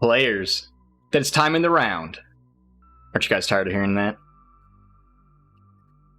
Players, that it's time in the round. Aren't you guys tired of hearing that?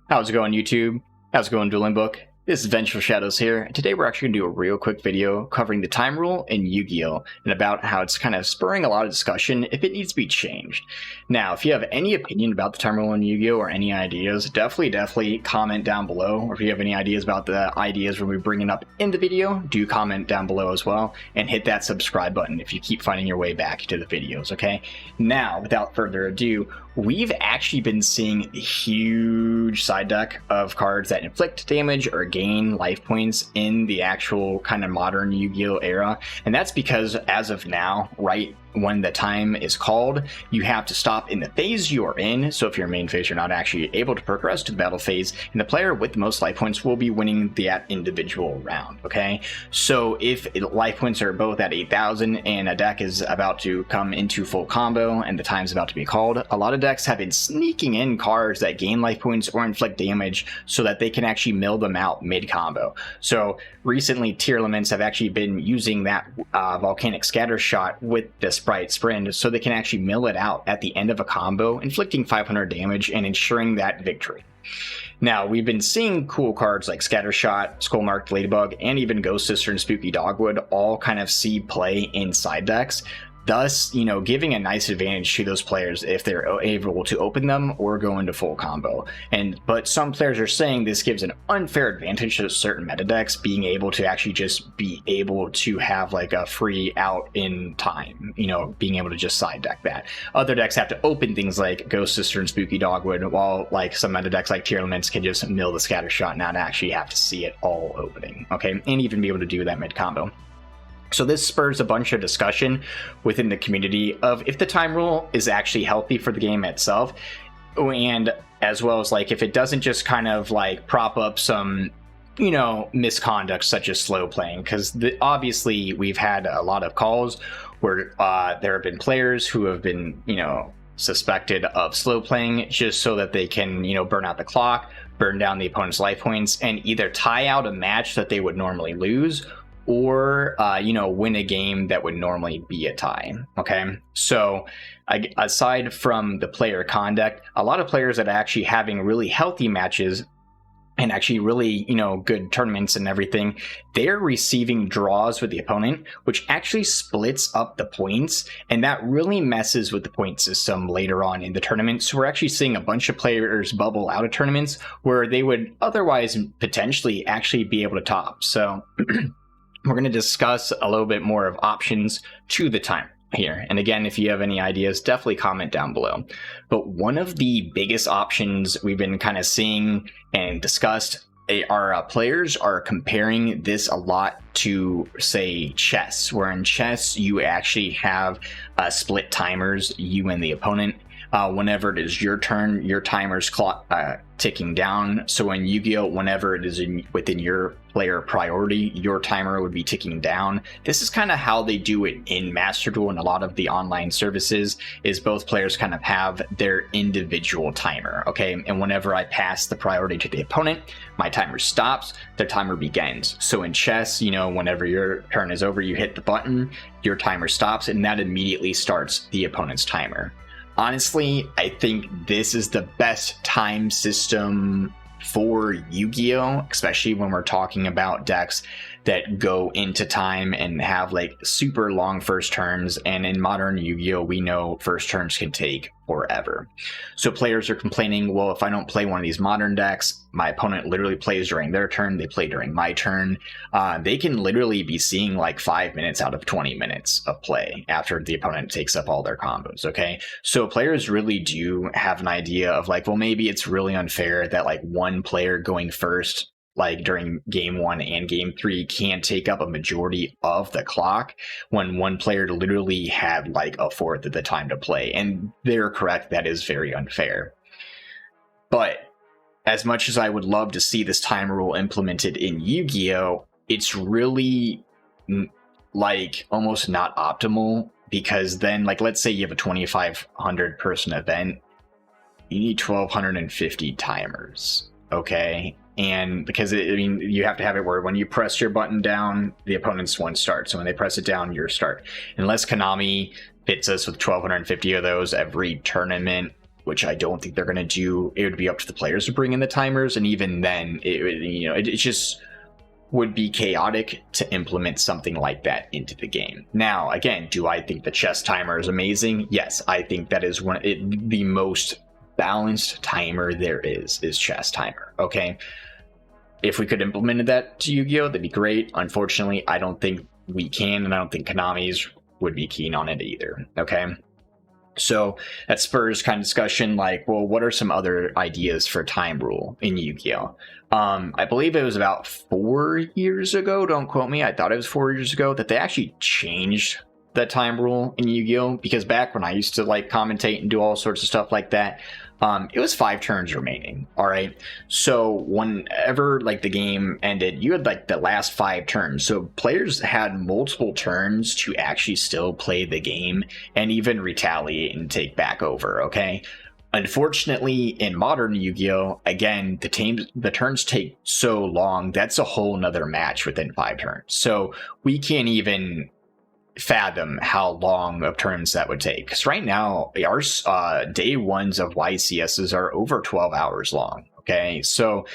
How's it going, YouTube? How's it going, Dueling Book? This is Vengeful Shadows here, and today we're actually going to do a real quick video covering the time rule in Yu-Gi-Oh! And about how it's kind of spurring a lot of discussion if it needs to be changed. Now, if you have any opinion about the time rule in Yu-Gi-Oh! Or any ideas, definitely comment down below. Or if you have any ideas about the ideas we'll be bringing up in the video, do comment down below as well, and hit that subscribe button if you keep finding your way back to the videos, okay? Now, without further ado, we've actually been seeing a huge side deck of cards that inflict damage or gain life points in the actual kind of modern Yu-Gi-Oh! Era. And that's because as of now, right when the time is called, you have to stop in the phase you are in. So if you're in main phase, you're not actually able to progress to the battle phase, and the player with the most life points will be winning that individual round, okay? So if life points are both at 8,000 and a deck is about to come into full combo and the time's about to be called, a lot of decks have been sneaking in cards that gain life points or inflict damage so that they can actually mill them out mid-combo. So recently, tier elements have actually been using that volcanic scatter shot with the Sprite Sprint so they can actually mill it out at the end of a combo, inflicting 500 damage and ensuring that victory. Now, we've been seeing cool cards like Scattershot, Skullmarked Ladybug, and even Ghost Sister and Spooky Dogwood all kind of see play in side decks, thus, giving a nice advantage to those players if they're able to open them or go into full combo. But some players are saying this gives an unfair advantage to certain meta decks, being able to actually just be able to have like a free out in time, being able to just side deck that. Other decks have to open things like Ghost Sister and Spooky Dogwood, while like some meta decks like Tier Elements can just mill the scatter shot and not actually have to see it all opening, okay? And even be able to do that mid combo. So this spurs a bunch of discussion within the community of if the time rule is actually healthy for the game itself, and as well as like if it doesn't just kind of like prop up some misconduct such as slow playing, because obviously we've had a lot of calls where there have been players who have been suspected of slow playing just so that they can burn out the clock, burn down the opponent's life points, and either tie out a match that they would normally lose or win a game that would normally be a tie, okay? So aside from the player conduct, a lot of players that are actually having really healthy matches and actually really good tournaments and everything, they're receiving draws with the opponent, which actually splits up the points, and that really messes with the point system later on in the tournament. So we're actually seeing a bunch of players bubble out of tournaments where they would otherwise potentially actually be able to top. So we're going to discuss a little bit more of options to the time here. And again, if you have any ideas, definitely comment down below. But one of the biggest options we've been kind of seeing and discussed are players are comparing this a lot to, say, chess, where in chess you actually have split timers, you and the opponent. Whenever it is your turn, your timer's clock ticking down. So in Yu-Gi-Oh, whenever it is within your player priority, your timer would be ticking down. This is kind of how they do it in Master Duel and a lot of the online services, is both players kind of have their individual timer, okay? And whenever I pass the priority to the opponent, my timer stops, their timer begins. So in chess, whenever your turn is over, you hit the button, your timer stops, and that immediately starts the opponent's timer. Honestly, I think this is the best time system for Yu-Gi-Oh!, especially when we're talking about decks that go into time and have like super long first turns, and in modern Yu-Gi-Oh! We know first turns can take forever. So players are complaining, well, if I don't play one of these modern decks, my opponent literally plays during their turn, they play during my turn. They can literally be seeing like 5 minutes out of 20 minutes of play after the opponent takes up all their combos, okay? So players really do have an idea of like, well, maybe it's really unfair that like one player going first like during game 1 and game 3 can't take up a majority of the clock when one player literally had like a fourth of the time to play. And they're correct, that is very unfair. But as much as I would love to see this time rule implemented in Yu-Gi-Oh, it's really like almost not optimal, because then like let's say you have a 2,500 person event, you need 1,250 timers, okay? And because you have to have it where when you press your button down, the opponent's one starts. So when they press it down, your start. Unless Konami fits us with 1,250 of those every tournament, which I don't think they're going to do, it would be up to the players to bring in the timers. And even then, it just would be chaotic to implement something like that into the game. Now, again, do I think the chess timer is amazing? Yes, I think that is the most balanced timer there is chess timer. Okay, if we could implement that to Yu-Gi-Oh, that'd be great. Unfortunately, I don't think we can, and I don't think Konami's would be keen on it either. Okay, so that spurs kind of discussion like, well, what are some other ideas for time rule in Yu-Gi-Oh? I believe it was about 4 years ago, don't quote me, I thought it was 4 years ago, that they actually changed the time rule in Yu-Gi-Oh, because back when I used to like commentate and do all sorts of stuff like that, it was 5 turns remaining. All right, so whenever like the game ended, you had like the last 5 turns, so players had multiple turns to actually still play the game and even retaliate and take back over. Okay, unfortunately, in modern Yu-Gi-Oh, again, the turns take so long, that's a whole nother match within 5 turns, so we can't even fathom how long of turns that would take, because right now our day ones of YCSs are over 12 hours long. Okay, so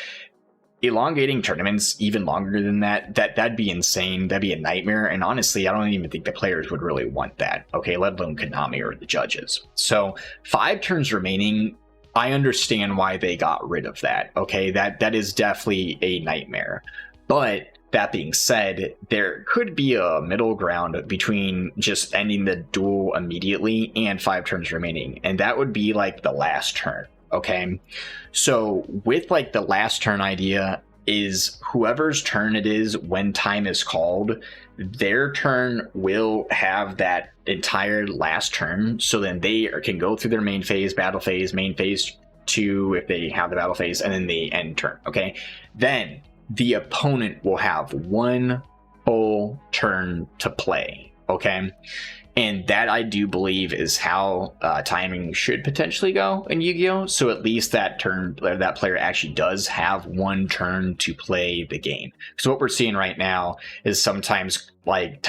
elongating tournaments even longer than that'd be insane. That'd be a nightmare, and honestly, I don't even think the players would really want that. Okay, let alone Konami or the judges. So 5 turns remaining, I understand why they got rid of that. Okay, that is definitely a nightmare. But that being said, there could be a middle ground between just ending the duel immediately and 5 turns remaining, and that would be like the last turn. Okay, so with like the last turn idea is whoever's turn it is when time is called, their turn will have that entire last turn, so then they can go through their main phase, battle phase, main phase 2 if they have the battle phase, and then the end turn. Okay, then the opponent will have 1 full turn to play. Okay, and that I do believe is how timing should potentially go in Yu-Gi-Oh. So at least that player actually does have 1 turn to play the game. So what we're seeing right now is sometimes like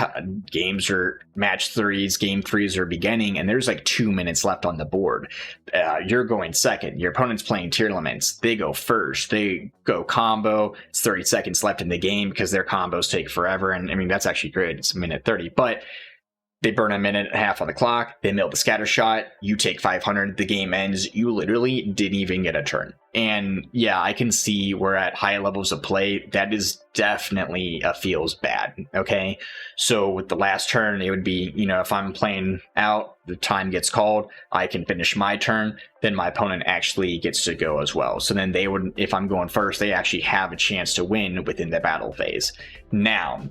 games or match 3s, game 3s are beginning, and there's like 2 minutes left on the board. You're going second, your opponent's playing tier elements, they go first, they go combo, it's 30 seconds left in the game because their combos take forever, and I mean that's actually great, it's a minute 30, but they burn a minute and a half on the clock, they mill the scatter shot, you take 500, the game ends, you literally didn't even get a turn. And yeah, I can see where at high levels of play, that is definitely feels bad, okay? So with the last turn, it would be, if I'm playing out, the time gets called, I can finish my turn, then my opponent actually gets to go as well. So then they would, if I'm going first, they actually have a chance to win within the battle phase. Now,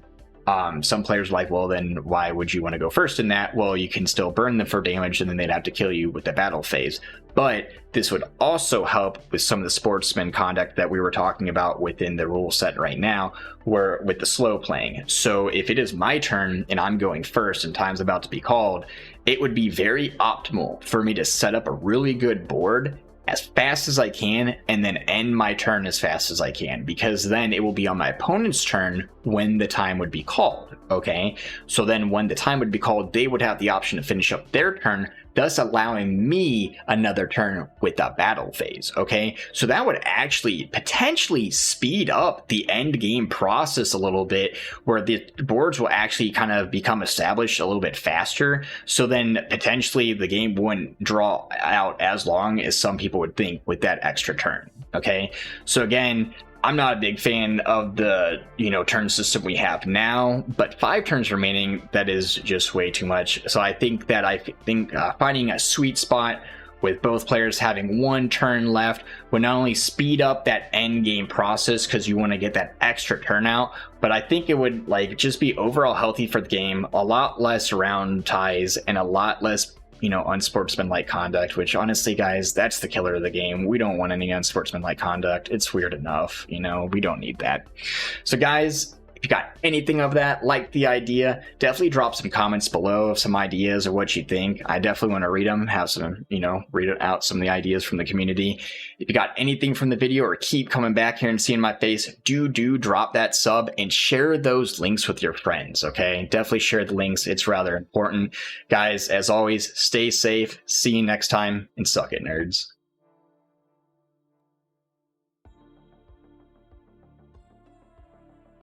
some players are like, well, then why would you want to go first in that? Well, you can still burn them for damage, and then they'd have to kill you with the battle phase. But this would also help with some of the sportsman conduct that we were talking about within the rule set right now, where with the slow playing. So if it is my turn and I'm going first and time's about to be called, it would be very optimal for me to set up a really good board as fast as I can and then end my turn as fast as I can, because then it will be on my opponent's turn when the time would be called. Okay, so then when the time would be called, they would have the option to finish up their turn, thus allowing me another turn with a battle phase. Okay, so that would actually potentially speed up the end game process a little bit, where the boards will actually kind of become established a little bit faster, so then potentially the game wouldn't draw out as long as some people would think with that extra turn. Okay, so again, I'm not a big fan of the turn system we have now, but 5 turns remaining, that is just way too much. So I think finding a sweet spot with both players having 1 turn left would not only speed up that end game process because you want to get that extra turn out, but I think it would just be overall healthy for the game, a lot less round ties and a lot less unsportsmanlike conduct, which honestly, guys, that's the killer of the game. We don't want any unsportsmanlike conduct. It's weird enough, we don't need that. So guys, If you got anything of that, like the idea, definitely drop some comments below of some ideas or what you think. I definitely want to read them, have some, read out some of the ideas from the community. If you got anything from the video or keep coming back here and seeing my face, do drop that sub and share those links with your friends, okay? Definitely share the links. It's rather important. Guys, as always, stay safe. See you next time, and suck it, nerds.